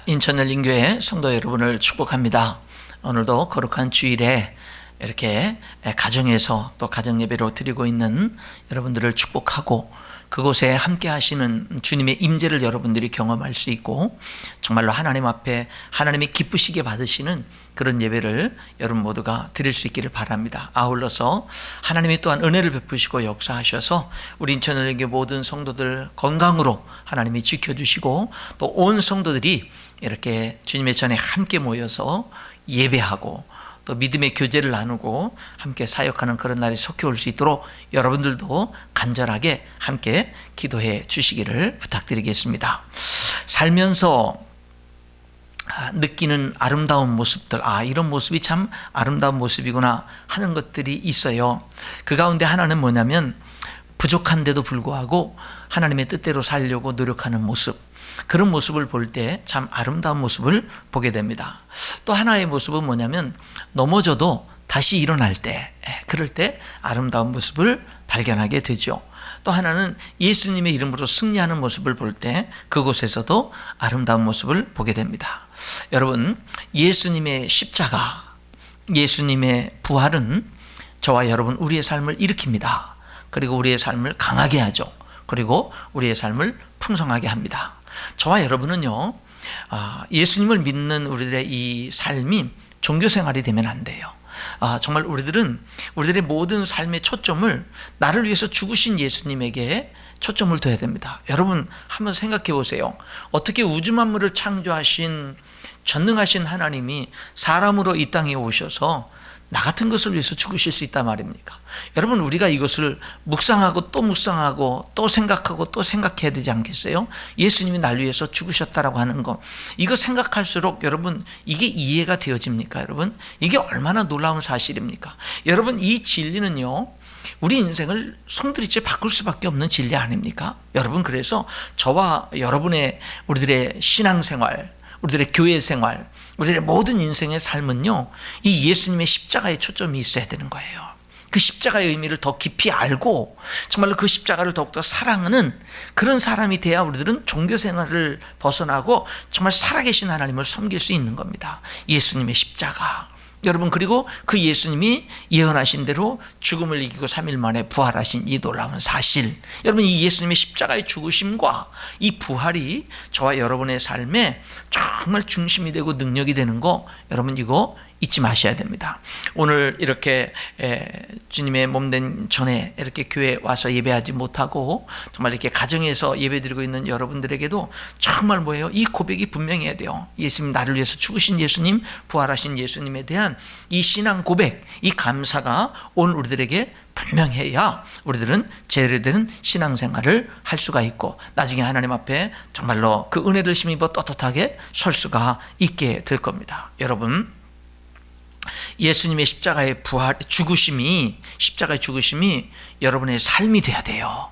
인천열린교회 성도 여러분을 축복합니다. 오늘도 거룩한 주일에 이렇게 가정에서 또 가정예배로 드리고 있는 여러분들을 축복하고, 그곳에 함께 하시는 주님의 임재를 여러분들이 경험할 수 있고, 정말로 하나님 앞에 하나님이 기쁘시게 받으시는 그런 예배를 여러분 모두가 드릴 수 있기를 바랍니다. 아울러서 하나님이 또한 은혜를 베푸시고 역사하셔서 우리 인천열린교회 모든 성도들 건강으로 하나님이 지켜주시고, 또 온 성도들이 이렇게 주님의 전에 함께 모여서 예배하고 또 믿음의 교제를 나누고 함께 사역하는 그런 날이 속히 올 수 있도록 여러분들도 간절하게 함께 기도해 주시기를 부탁드리겠습니다. 살면서 느끼는 아름다운 모습들, 이런 모습이 참 아름다운 모습이구나 하는 것들이 있어요. 그 가운데 하나는 뭐냐면, 부족한데도 불구하고 하나님의 뜻대로 살려고 노력하는 모습, 그런 모습을 볼 때 참 아름다운 모습을 보게 됩니다. 또 하나의 모습은 뭐냐면, 넘어져도 다시 일어날 때, 그럴 때 아름다운 모습을 발견하게 되죠. 또 하나는 예수님의 이름으로 승리하는 모습을 볼 때 그곳에서도 아름다운 모습을 보게 됩니다. 여러분, 예수님의 십자가, 예수님의 부활은 저와 여러분 우리의 삶을 일으킵니다. 그리고 우리의 삶을 강하게 하죠. 그리고 우리의 삶을 풍성하게 합니다. 저와 여러분은요, 예수님을 믿는 우리들의 이 삶이 종교생활이 되면 안 돼요. 정말 우리들의 모든 삶의 초점을 나를 위해서 죽으신 예수님에게 초점을 둬야 됩니다. 여러분 한번 생각해 보세요. 어떻게 우주 만물을 창조하신 전능하신 하나님이 사람으로 이 땅에 오셔서 나 같은 것을 위해서 죽으실 수 있단 말입니까? 여러분, 우리가 이것을 묵상하고 또 생각하고 또 생각해야 되지 않겠어요? 예수님이 날 위해서 죽으셨다라고 하는 거, 이거 생각할수록 여러분 이게 이해가 되어집니까? 여러분, 이게 얼마나 놀라운 사실입니까? 여러분, 이 진리는요, 우리 인생을 송두리째 바꿀 수밖에 없는 진리 아닙니까? 여러분, 그래서 저와 여러분의 우리들의 신앙생활, 우리들의 교회 생활, 우리들의 모든 인생의 삶은요, 이 예수님의 십자가에 초점이 있어야 되는 거예요. 그 십자가의 의미를 더 깊이 알고 정말로 그 십자가를 더욱더 사랑하는 그런 사람이 돼야 우리들은 종교 생활을 벗어나고 정말 살아계신 하나님을 섬길 수 있는 겁니다. 예수님의 십자가, 여러분, 그리고 그 예수님이 예언하신 대로 죽음을 이기고 3일 만에 부활하신 이 놀라운 사실, 여러분, 이 예수님의 십자가의 죽으심과 이 부활이 저와 여러분의 삶에 정말 중심이 되고 능력이 되는 거, 여러분 이거 잊지 마셔야 됩니다. 오늘 이렇게 주님의 몸된 전에 이렇게 교회에 와서 예배하지 못하고 정말 이렇게 가정에서 예배드리고 있는 여러분들에게도 정말 뭐예요? 이 고백이 분명해야 돼요. 예수님, 나를 위해서 죽으신 예수님, 부활하신 예수님에 대한 이 신앙 고백, 이 감사가 오늘 우리들에게 분명해야 우리들은 제대로 신앙생활을 할 수가 있고, 나중에 하나님 앞에 정말로 그 은혜를 힘입어 떳떳하게 설 수가 있게 될 겁니다. 여러분, 예수님의 십자가의 십자가의 죽으심이 여러분의 삶이 돼야 돼요.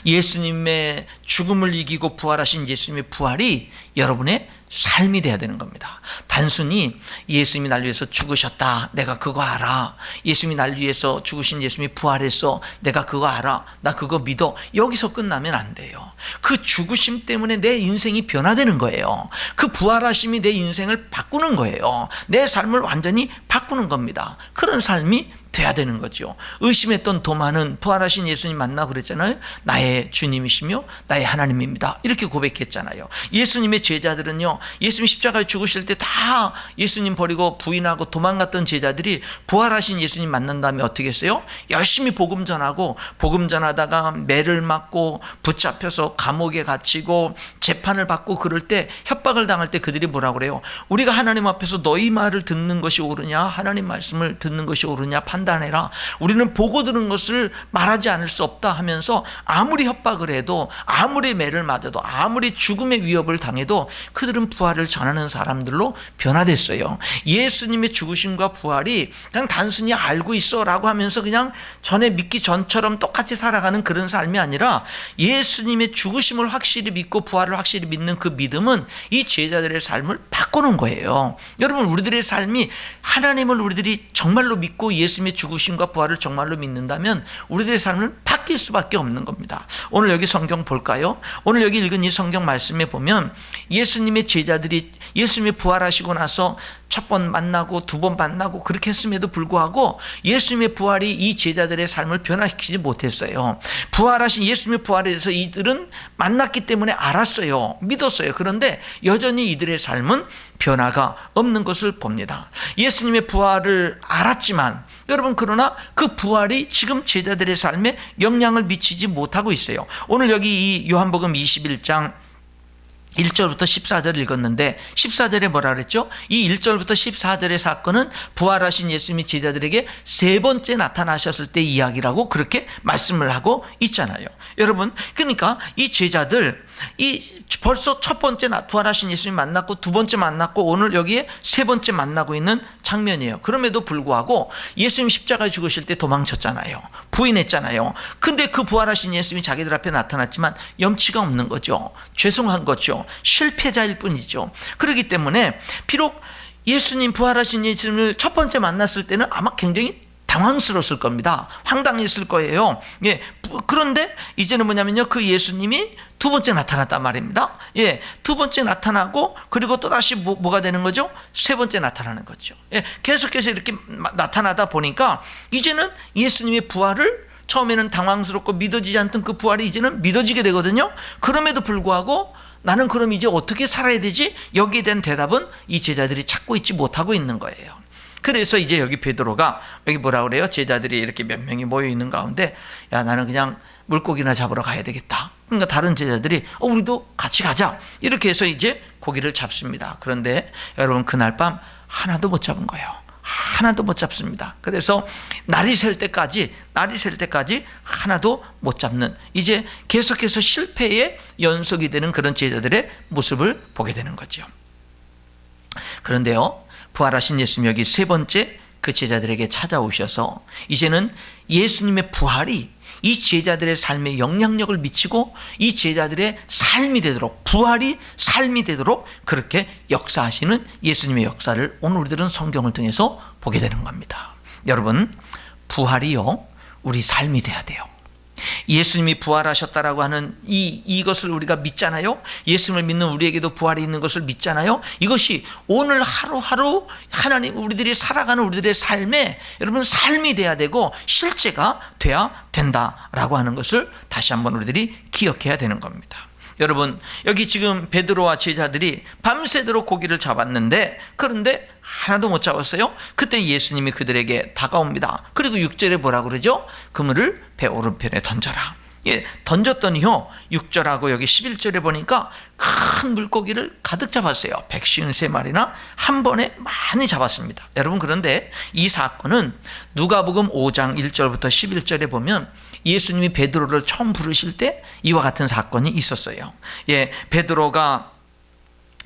예수님의 죽음을 이기고 부활하신 예수님의 부활이 여러분의 삶이 돼야 되는 겁니다. 단순히 예수님이 날 위해서 죽으셨다, 내가 그거 알아, 예수님이 날 위해서 죽으신 예수님이 부활했어, 내가 그거 알아, 나 그거 믿어, 여기서 끝나면 안 돼요. 그 죽으심 때문에 내 인생이 변화되는 거예요. 그 부활하심이 내 인생을 바꾸는 거예요. 내 삶을 완전히 바꾸는 겁니다. 그런 삶이 돼야 되는 거죠. 의심했던 도마는 부활하신 예수님 만나고 그랬잖아요. 나의 주님이시며 나의 하나님입니다, 이렇게 고백했잖아요. 예수님의 제자들은요, 예수님 십자가에 죽으실 때 다 예수님 버리고 부인하고 도망갔던 제자들이 부활하신 예수님 만난 다음에 어떻게 했어요? 열심히 복음 전하고, 복음 전하다가 매를 맞고 붙잡혀서 감옥에 갇히고 재판을 받고, 그럴 때 협박을 당할 때 그들이 뭐라고 그래요? 우리가 하나님 앞에서 너희 말을 듣는 것이 옳으냐, 하나님 말씀을 듣는 것이 옳으냐 판단해라. 우리는 보고 들은 것을 말하지 않을 수 없다 하면서 아무리 협박을 해도, 아무리 매를 맞아도, 아무리 죽음의 위협을 당해도 그들은 부활을 전하는 사람들로 변화됐어요. 예수님의 죽으심과 부활이 그냥 단순히 알고 있어 라고 하면서 그냥 전에 믿기 전처럼 똑같이 살아가는 그런 삶이 아니라, 예수님의 죽으심을 확실히 믿고 부활을 확실히 믿는 그 믿음은 이 제자들의 삶을 바꾸는 바꾸는 거예요. 여러분, 우리들의 삶이 하나님을 우리들이 정말로 믿고 예수님의 죽으심과 부활을 정말로 믿는다면 우리들의 삶은 바뀔 수밖에 없는 겁니다. 오늘 여기 성경 볼까요? 오늘 여기 읽은 이 성경 말씀에 보면 예수님의 제자들이 예수님이 부활하시고 나서 첫 번 만나고 두 번 만나고 그렇게 했음에도 불구하고 예수님의 부활이 이 제자들의 삶을 변화시키지 못했어요. 부활하신 예수님의 부활에 대해서 이들은 만났기 때문에 알았어요. 믿었어요. 그런데 여전히 이들의 삶은 변화가 없는 것을 봅니다. 예수님의 부활을 알았지만 여러분, 그러나 그 부활이 지금 제자들의 삶에 영향을 미치지 못하고 있어요. 오늘 여기 이 요한복음 21장 1절부터 14절 읽었는데 14절에 뭐라 그랬죠? 이 1절부터 14절의 사건은 부활하신 예수님이 제자들에게 세 번째 나타나셨을 때 이야기라고 그렇게 말씀을 하고 있잖아요. 여러분, 그러니까 이 제자들 벌써 첫 번째 부활하신 예수님 만났고 두 번째 만났고 오늘 여기에 세 번째 만나고 있는 장면이에요. 그럼에도 불구하고 예수님 십자가에 죽으실 때 도망쳤잖아요. 부인했잖아요. 근데 그 부활하신 예수님이 자기들 앞에 나타났지만 염치가 없는 거죠. 죄송한 거죠. 실패자일 뿐이죠. 그렇기 때문에 비록 예수님, 부활하신 예수님을 첫 번째 만났을 때는 아마 굉장히 당황스러웠을 겁니다. 황당했을 거예요. 예. 그런데 이제는 뭐냐면요, 그 예수님이 두 번째 나타났단 말입니다. 예. 두 번째 나타나고 그리고 또 다시 뭐가 되는 거죠? 세 번째 나타나는 거죠. 예. 계속해서 이렇게 나타나다 보니까 이제는 예수님의 부활을 처음에는 당황스럽고 믿어지지 않던 그 부활이 이제는 믿어지게 되거든요. 그럼에도 불구하고 나는 그럼 이제 어떻게 살아야 되지? 여기에 대한 대답은 이 제자들이 찾고 있지 못하고 있는 거예요. 그래서 이제 여기 베드로가 여기 뭐라 그래요? 제자들이 이렇게 몇 명이 모여 있는 가운데, 야, 나는 그냥 물고기나 잡으러 가야 되겠다. 그러니까 다른 제자들이 우리도 같이 가자. 이렇게 해서 이제 고기를 잡습니다. 그런데 여러분, 그날 밤 하나도 못 잡은 거예요. 하나도 못 잡습니다. 그래서 날이 셀 때까지 하나도 못 잡는, 이제 계속해서 실패의 연속이 되는 그런 제자들의 모습을 보게 되는 거죠. 그런데요, 부활하신 예수님 여기 세 번째 그 제자들에게 찾아오셔서 이제는 예수님의 부활이 이 제자들의 삶에 영향력을 미치고 이 제자들의 삶이 되도록, 부활이 삶이 되도록 그렇게 역사하시는 예수님의 역사를 오늘 우리들은 성경을 통해서 보게 되는 겁니다. 여러분, 부활이요, 우리 삶이 돼야 돼요. 예수님이 부활하셨다라고 하는 이것을 우리가 믿잖아요. 예수님을 믿는 우리에게도 부활이 있는 것을 믿잖아요. 이것이 오늘 하루하루 하나님, 우리들이 살아가는 우리들의 삶에 여러분 삶이 돼야 되고 실제가 돼야 된다라고 하는 것을 다시 한번 우리들이 기억해야 되는 겁니다. 여러분, 여기 지금 베드로와 제자들이 밤새도록 고기를 잡았는데 그런데 하나도 못 잡았어요. 그때 예수님이 그들에게 다가옵니다. 그리고 6절에 뭐라고 그러죠? 그물을 배 오른편에 던져라. 예, 던졌더니요, 6절하고 여기 11절에 보니까 큰 물고기를 가득 잡았어요. 153마리나 한 번에 많이 잡았습니다. 여러분, 그런데 이 사건은 누가복음 5장 1절부터 11절에 보면 예수님이 베드로를 처음 부르실 때 이와 같은 사건이 있었어요. 예, 베드로가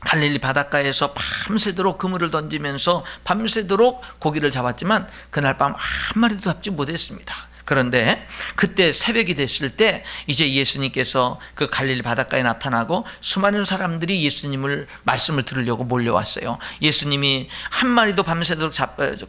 갈릴리 바닷가에서 밤새도록 그물을 던지면서 밤새도록 고기를 잡았지만 그날 밤 한 마리도 잡지 못했습니다. 그런데 그때 새벽이 됐을 때 이제 예수님께서 그 갈릴리 바닷가에 나타나고 수많은 사람들이 예수님을 말씀을 들으려고 몰려왔어요. 예수님이 한 마리도 밤새도록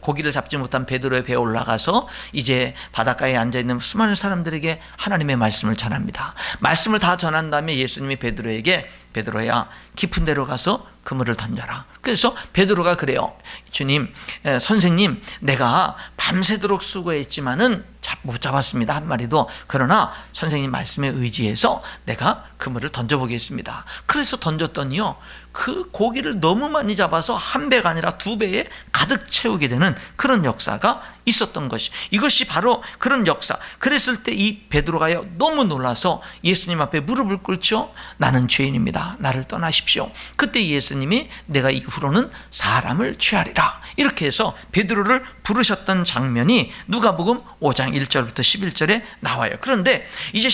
고기를 잡지 못한 베드로의 배에 올라가서 이제 바닷가에 앉아있는 수많은 사람들에게 하나님의 말씀을 전합니다. 말씀을 다 전한 다음에 예수님이 베드로에게, 베드로야, 깊은 데로 가서 그물을 던져라. 그래서 베드로가 그래요. 주님, 선생님, 내가 밤새도록 수고했지만은 못 잡았습니다, 한 마리도. 그러나 선생님 말씀에 의지해서 내가 그물을 던져보겠습니다. 그래서 던졌더니요, 그 고기를 너무 많이 잡아서 한 배가 아니라 두 배에 가득 채우게 되는 그런 역사가 있었던 것이, 이것이 바로 그런 역사. 그랬을 때 이 베드로가요, 너무 놀라서 예수님 앞에 무릎을 꿇죠. 나는 죄인입니다, 나를 떠나십시오. 그때 예수님이 내가 이후로는 사람을 취하리라, 이렇게 해서 베드로를 부르셨던 장면이 누가복음 5장 1절부터 11절에 나와요. 그런데 이제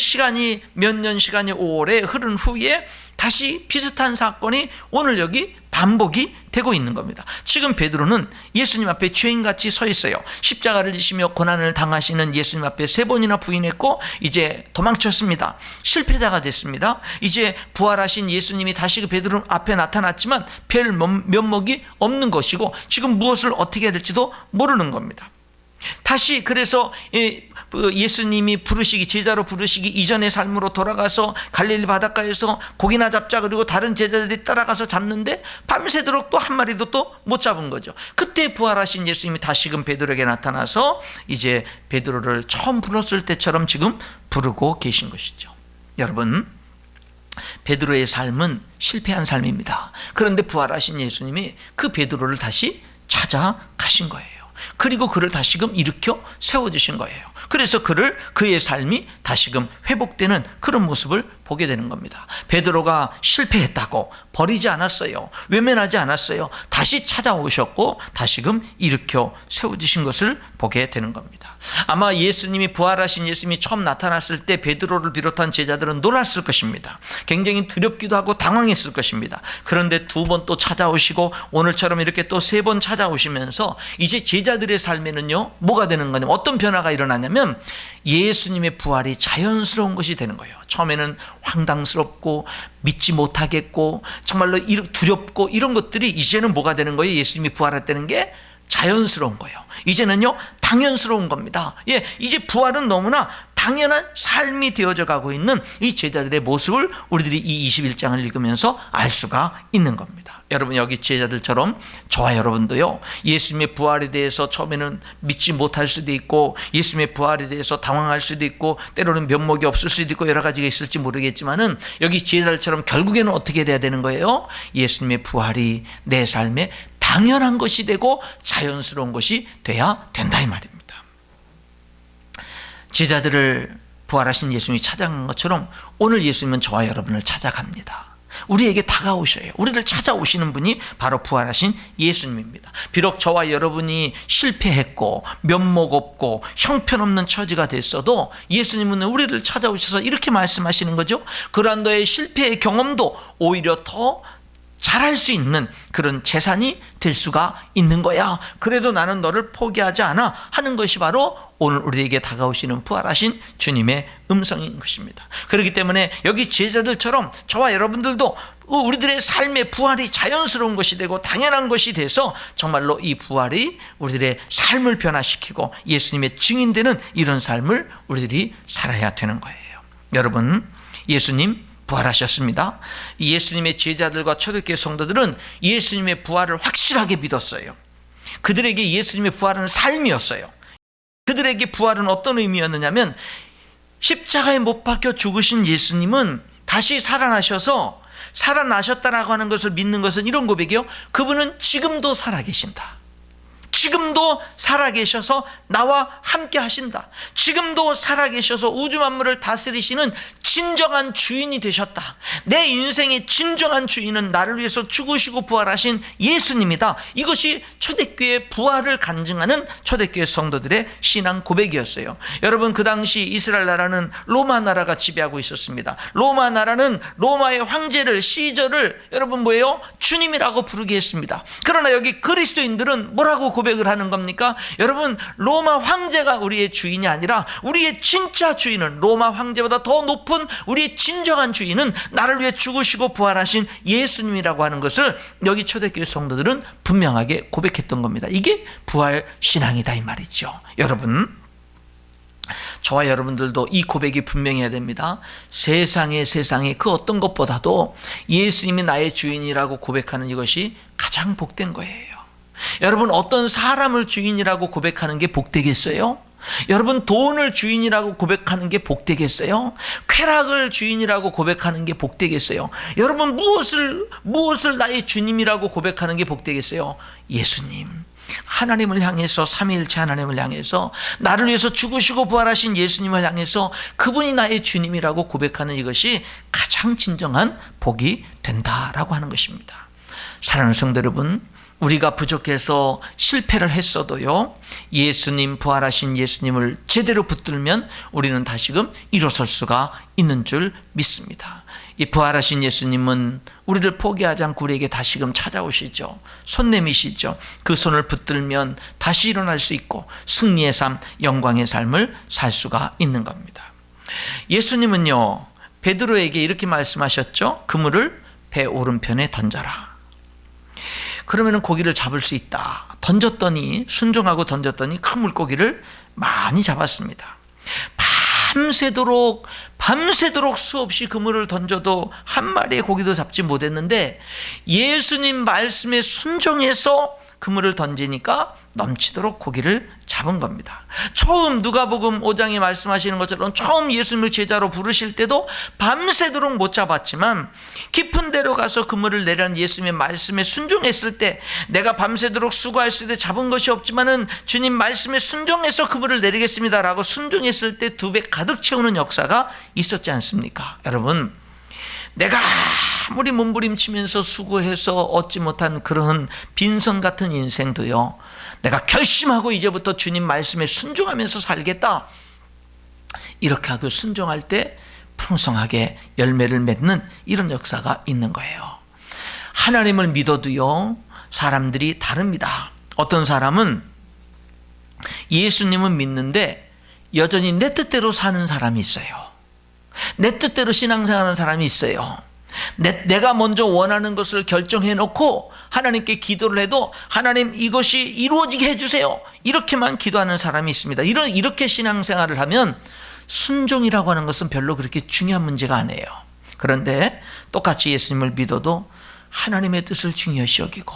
몇 년 시간이 오래 흐른 후에 다시 비슷한 사건이 오늘 여기 반복이 되고 있는 겁니다. 지금 베드로는 예수님 앞에 죄인같이 서 있어요. 십자가를 지시며 고난을 당하시는 예수님 앞에 3번이나 부인했고 이제 도망쳤습니다. 실패자가 됐습니다. 이제 부활하신 예수님이 다시 그 베드로 앞에 나타났지만 별 면목이 없는 것이고 지금 무엇을 어떻게 해야 될지도 모르는 겁니다. 다시 그래서 예수님이 제자로 부르시기 이전의 삶으로 돌아가서 갈릴리 바닷가에서 고기나 잡자 그리고 다른 제자들이 따라가서 잡는데 밤새도록 또 한 마리도 또 못 잡은 거죠. 그때 부활하신 예수님이 다시금 베드로에게 나타나서 이제 베드로를 처음 불렀을 때처럼 지금 부르고 계신 것이죠. 여러분, 베드로의 삶은 실패한 삶입니다. 그런데 부활하신 예수님이 그 베드로를 다시 찾아가신 거예요. 그리고 그를 다시금 일으켜 세워주신 거예요. 그래서 그의 삶이 다시금 회복되는 그런 모습을 보게 되는 겁니다. 베드로가 실패했다고 버리지 않았어요. 외면하지 않았어요. 다시 찾아오셨고 다시금 일으켜 세워주신 것을 보게 되는 겁니다. 아마 예수님이 부활하신 예수님이 처음 나타났을 때 베드로를 비롯한 제자들은 놀랐을 것입니다. 굉장히 두렵기도 하고 당황했을 것입니다. 그런데 2번 또 찾아오시고 오늘처럼 이렇게 또 3번 찾아오시면서 이제 제자들의 삶에는요 뭐가 되는 거냐면 어떤 변화가 일어나냐면 예수님의 부활이 자연스러운 것이 되는 거예요. 처음에는 황당스럽고 믿지 못하겠고 정말로 두렵고 이런 것들이 이제는 뭐가 되는 거예요? 예수님이 부활했다는 게 자연스러운 거예요. 이제는요 당연스러운 겁니다. 이제 부활은 너무나 당연한 삶이 되어져 가고 있는 이 제자들의 모습을 우리들이 이 21장을 읽으면서 알 수가 있는 겁니다. 여러분, 여기 제자들처럼 저와 여러분도요 예수님의 부활에 대해서 처음에는 믿지 못할 수도 있고 예수님의 부활에 대해서 당황할 수도 있고 때로는 면목이 없을 수도 있고 여러 가지가 있을지 모르겠지만은 여기 제자들처럼 결국에는 어떻게 돼야 되는 거예요? 예수님의 부활이 내 삶에 당연한 것이 되고 자연스러운 것이 돼야 된다 이 말입니다. 제자들을 부활하신 예수님이 찾아간 것처럼 오늘 예수님은 저와 여러분을 찾아갑니다. 우리에게 다가오셔요. 우리를 찾아오시는 분이 바로 부활하신 예수님입니다. 비록 저와 여러분이 실패했고 면목 없고 형편없는 처지가 됐어도 예수님은 우리를 찾아오셔서 이렇게 말씀하시는 거죠. 그러한 너의 실패의 경험도 오히려 더 잘할 수 있는 그런 재산이 될 수가 있는 거야. 그래도 나는 너를 포기하지 않아 하는 것이 바로 오늘 우리에게 다가오시는 부활하신 주님의 음성인 것입니다. 그렇기 때문에 여기 제자들처럼 저와 여러분들도 우리들의 삶의 부활이 자연스러운 것이 되고 당연한 것이 돼서 정말로 이 부활이 우리들의 삶을 변화시키고 예수님의 증인되는 이런 삶을 우리들이 살아야 되는 거예요. 여러분, 예수님 부활하셨습니다. 예수님의 제자들과 초대교회 성도들은 예수님의 부활을 확실하게 믿었어요. 그들에게 예수님의 부활은 삶이었어요. 그들에게 부활은 어떤 의미였느냐면 십자가에 못 박혀 죽으신 예수님은 다시 살아나셨다라고 하는 것을 믿는 것은 이런 고백이요. 그분은 지금도 살아계신다. 지금도 살아계셔서 나와 함께 하신다. 지금도 살아계셔서 우주 만물을 다스리시는 진정한 주인이 되셨다. 내 인생의 진정한 주인은 나를 위해서 죽으시고 부활하신 예수님이다. 이것이 초대교회 부활을 간증하는 초대교회 성도들의 신앙 고백이었어요. 여러분, 그 당시 이스라엘 나라는 로마 나라가 지배하고 있었습니다. 로마 나라는 로마의 황제를 시저를 여러분 뭐예요? 주님이라고 부르게 했습니다. 그러나 여기 그리스도인들은 뭐라고 고백을 하는 겁니까? 여러분, 로마 황제가 우리의 주인이 아니라 우리의 진짜 주인은 로마 황제보다 더 높은 우리의 진정한 주인은 나를 위해 죽으시고 부활하신 예수님이라고 하는 것을 여기 초대교회 성도들은 분명하게 고백했던 겁니다. 이게 부활 신앙이다 이 말이죠. 여러분, 저와 여러분들도 이 고백이 분명해야 됩니다. 세상에 그 어떤 것보다도 예수님이 나의 주인이라고 고백하는 이것이 가장 복된 거예요. 여러분, 어떤 사람을 주인이라고 고백하는 게 복되겠어요? 여러분, 돈을 주인이라고 고백하는 게 복되겠어요? 쾌락을 주인이라고 고백하는 게 복되겠어요? 여러분, 무엇을 나의 주님이라고 고백하는 게 복되겠어요? 예수님, 하나님을 향해서, 삼위일체 하나님을 향해서, 나를 위해서 죽으시고 부활하신 예수님을 향해서 그분이 나의 주님이라고 고백하는 이것이 가장 진정한 복이 된다라고 하는 것입니다. 사랑하는 성도 여러분, 우리가 부족해서 실패를 했어도요, 예수님, 부활하신 예수님을 제대로 붙들면 우리는 다시금 일어설 수가 있는 줄 믿습니다. 이 부활하신 예수님은 우리를 포기하지 않고 우리에게 다시금 찾아오시죠. 손 내미시죠. 그 손을 붙들면 다시 일어날 수 있고 승리의 삶, 영광의 삶을 살 수가 있는 겁니다. 예수님은요, 베드로에게 이렇게 말씀하셨죠. 그물을 배 오른편에 던져라. 그러면 고기를 잡을 수 있다. 던졌더니, 순종하고 던졌더니 큰 물고기를 많이 잡았습니다. 밤새도록 수없이 그물을 던져도 한 마리의 고기도 잡지 못했는데 예수님 말씀에 순종해서 그물을 던지니까 넘치도록 고기를 잡은 겁니다. 처음 누가복음 5장에 말씀하시는 것처럼 처음 예수님을 제자로 부르실 때도 밤새도록 못 잡았지만 깊은 데로 가서 그물을 내려는 예수님의 말씀에 순종했을 때 내가 밤새도록 수고했을 때 잡은 것이 없지만은 주님 말씀에 순종해서 그물을 내리겠습니다 라고 순종했을 때 2배 가득 채우는 역사가 있었지 않습니까? 여러분, 내가 아무리 몸부림치면서 수고해서 얻지 못한 그런 빈선 같은 인생도요, 내가 결심하고 이제부터 주님 말씀에 순종하면서 살겠다, 이렇게 하고 순종할 때 풍성하게 열매를 맺는 이런 역사가 있는 거예요. 하나님을 믿어도요, 사람들이 다릅니다. 어떤 사람은 예수님은 믿는데 여전히 내 뜻대로 사는 사람이 있어요. 내 뜻대로 신앙생활하는 사람이 있어요. 내가 먼저 원하는 것을 결정해 놓고 하나님께 기도를 해도 하나님 이것이 이루어지게 해주세요, 이렇게만 기도하는 사람이 있습니다. 이렇게 신앙생활을 하면 순종이라고 하는 것은 별로 그렇게 중요한 문제가 아니에요. 그런데 똑같이 예수님을 믿어도 하나님의 뜻을 중요시 여기고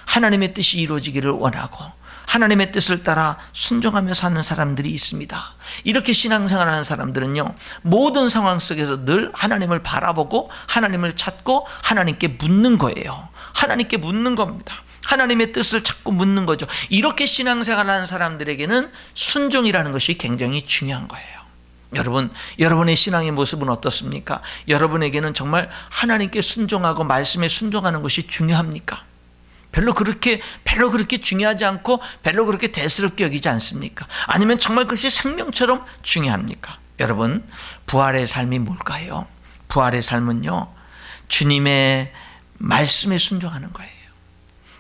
하나님의 뜻이 이루어지기를 원하고 하나님의 뜻을 따라 순종하며 사는 사람들이 있습니다. 이렇게 신앙생활하는 사람들은요, 모든 상황 속에서 늘 하나님을 바라보고 하나님을 찾고 하나님께 묻는 거예요. 하나님께 묻는 겁니다. 하나님의 뜻을 자꾸 묻는 거죠. 이렇게 신앙생활하는 사람들에게는 순종이라는 것이 굉장히 중요한 거예요. 여러분, 여러분의 신앙의 모습은 어떻습니까? 여러분에게는 정말 하나님께 순종하고 말씀에 순종하는 것이 중요합니까? 별로 그렇게 중요하지 않고 별로 그렇게 대수롭게 여기지 않습니까? 아니면 정말 그것이 생명처럼 중요합니까? 여러분, 부활의 삶이 뭘까요? 부활의 삶은요, 주님의 말씀에 순종하는 거예요.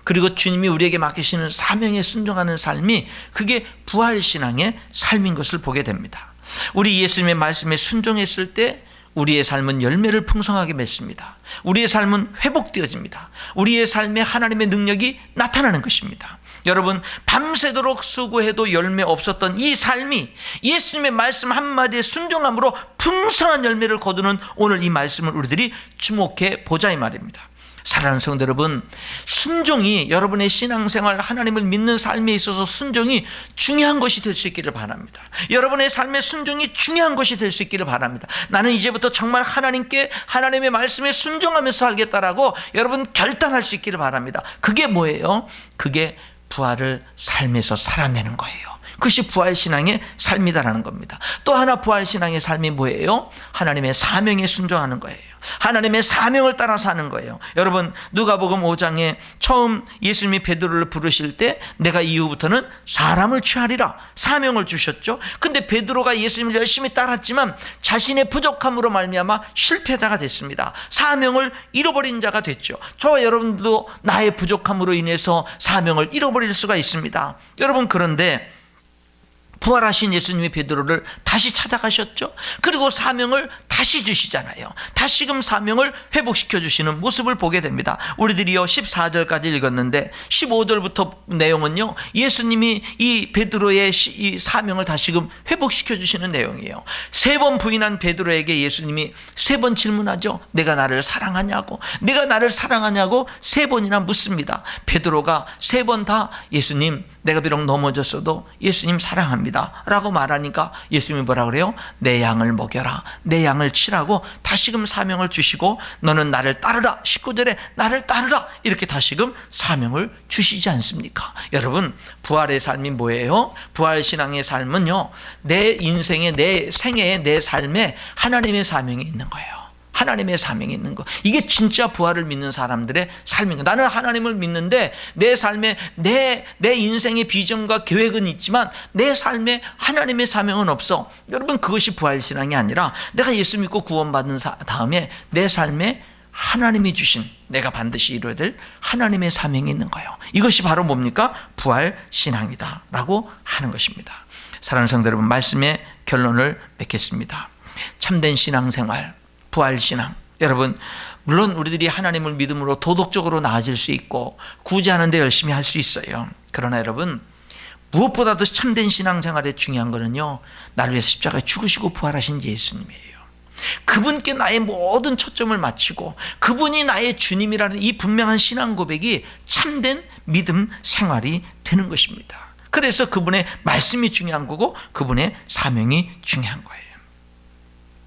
그리고 주님이 우리에게 맡기시는 사명에 순종하는 삶이, 그게 부활신앙의 삶인 것을 보게 됩니다. 우리 예수님의 말씀에 순종했을 때 우리의 삶은 열매를 풍성하게 맺습니다. 우리의 삶은 회복되어집니다. 우리의 삶에 하나님의 능력이 나타나는 것입니다. 여러분, 밤새도록 수고해도 열매 없었던 이 삶이 예수님의 말씀 한마디에 순종함으로 풍성한 열매를 거두는 오늘 이 말씀을 우리들이 주목해 보자, 이 말입니다. 사랑하는 성도 여러분, 순종이 여러분의 신앙생활, 하나님을 믿는 삶에 있어서 순종이 중요한 것이 될 수 있기를 바랍니다. 여러분의 삶의 순종이 중요한 것이 될 수 있기를 바랍니다. 나는 이제부터 정말 하나님께, 하나님의 말씀에 순종하면서 살겠다라고 여러분 결단할 수 있기를 바랍니다. 그게 뭐예요? 그게 부활을 삶에서 살아내는 거예요. 그것이 부활신앙의 삶이다라는 겁니다. 또 하나 부활신앙의 삶이 뭐예요? 하나님의 사명에 순종하는 거예요. 하나님의 사명을 따라 사는 거예요. 여러분, 누가복음 5장에 처음 예수님이 베드로를 부르실 때 내가 이후부터는 사람을 취하리라 사명을 주셨죠. 근데 베드로가 예수님을 열심히 따랐지만 자신의 부족함으로 말미암아 실패자가 됐습니다. 사명을 잃어버린 자가 됐죠. 저와 여러분도 나의 부족함으로 인해서 사명을 잃어버릴 수가 있습니다. 여러분, 그런데 부활하신 예수님이 베드로를 다시 찾아가셨죠. 그리고 사명을 다시 주시잖아요. 다시금 사명을 회복시켜 주시는 모습을 보게 됩니다. 우리들이요 14절까지 읽었는데 15절부터 내용은요, 예수님이 이 베드로의 이 사명을 다시금 회복시켜 주시는 내용이에요. 3번 부인한 베드로에게 예수님이 3번 질문하죠. 내가 나를 사랑하냐고, 내가 나를 사랑하냐고 3번이나 묻습니다. 베드로가 3번 다 예수님, 내가 비록 넘어졌어도 예수님 사랑합니다 라고 말하니까 예수님이 뭐라 그래요? 내 양을 먹여라, 내 양을 치라고 다시금 사명을 주시고 너는 나를 따르라, 19절에 나를 따르라, 이렇게 다시금 사명을 주시지 않습니까? 여러분, 부활의 삶이 뭐예요? 부활신앙의 삶은요, 내 인생에, 내 생애에, 내 삶에 하나님의 사명이 있는 거예요. 하나님의 사명이 있는 거. 이게 진짜 부활을 믿는 사람들의 삶인 거. 나는 하나님을 믿는데 내 삶에 내 인생의 비전과 계획은 있지만 내 삶에 하나님의 사명은 없어. 여러분, 그것이 부활신앙이 아니라 내가 예수 믿고 구원받은 다음에 내 삶에 하나님이 주신, 내가 반드시 이루어야 될 하나님의 사명이 있는 거예요. 이것이 바로 뭡니까? 부활신앙이다 라고 하는 것입니다. 사랑하는 성도 여러분, 말씀의 결론을 맺겠습니다. 참된 신앙생활, 부활신앙. 여러분, 물론 우리들이 하나님을 믿음으로 도덕적으로 나아질 수 있고 구제하는 데 열심히 할 수 있어요. 그러나 여러분, 무엇보다도 참된 신앙생활의 중요한 거는요, 나를 위해서 십자가에 죽으시고 부활하신 예수님이에요. 그분께 나의 모든 초점을 맞추고 그분이 나의 주님이라는 이 분명한 신앙 고백이 참된 믿음 생활이 되는 것입니다. 그래서 그분의 말씀이 중요한 거고 그분의 사명이 중요한 거예요.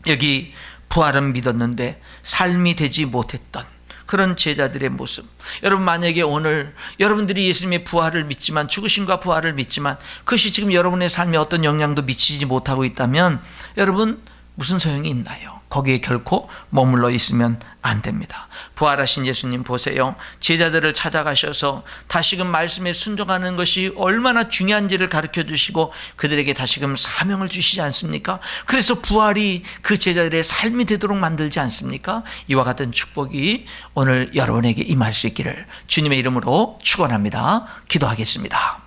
여기 부활은 믿었는데 삶이 되지 못했던 그런 제자들의 모습. 여러분, 만약에 오늘 여러분들이 예수님의 부활을 믿지만, 죽으심과 부활을 믿지만 그것이 지금 여러분의 삶에 어떤 영향도 미치지 못하고 있다면 여러분, 무슨 소용이 있나요? 거기에 결코 머물러 있으면 안 됩니다. 부활하신 예수님 보세요. 제자들을 찾아가셔서 다시금 말씀에 순종하는 것이 얼마나 중요한지를 가르쳐 주시고 그들에게 다시금 사명을 주시지 않습니까? 그래서 부활이 그 제자들의 삶이 되도록 만들지 않습니까? 이와 같은 축복이 오늘 여러분에게 임할 수 있기를 주님의 이름으로 축원합니다. 기도하겠습니다.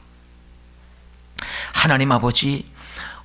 하나님 아버지,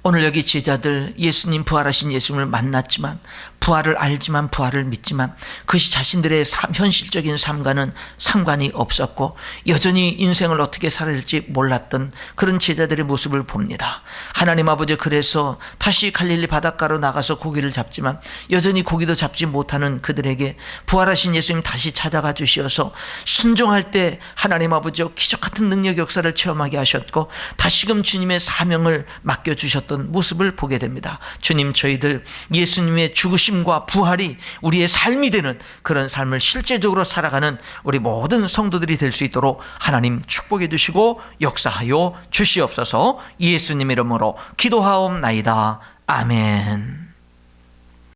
오늘 여기 제자들 예수님, 부활하신 예수님을 만났지만, 부활을 알지만, 부활을 믿지만 그것이 자신들의 현실적인 삶과는 상관이 없었고 여전히 인생을 어떻게 살아야 될지 몰랐던 그런 제자들의 모습을 봅니다. 하나님 아버지, 그래서 다시 갈릴리 바닷가로 나가서 고기를 잡지만 여전히 고기도 잡지 못하는 그들에게 부활하신 예수님 다시 찾아가 주시어서 순종할 때 하나님 아버지 기적 같은 능력 역사를 체험하게 하셨고 다시금 주님의 사명을 맡겨주셨던 모습을 보게 됩니다. 주님, 저희들 예수님의 죽으심과 부활이 우리의 삶이 되는 그런 삶을 실제적으로 살아가는 우리 모든 성도들이 될 수 있도록 하나님 축복해 주시고 역사하여 주시옵소서. 예수님 이름으로 기도하옵나이다. 아멘.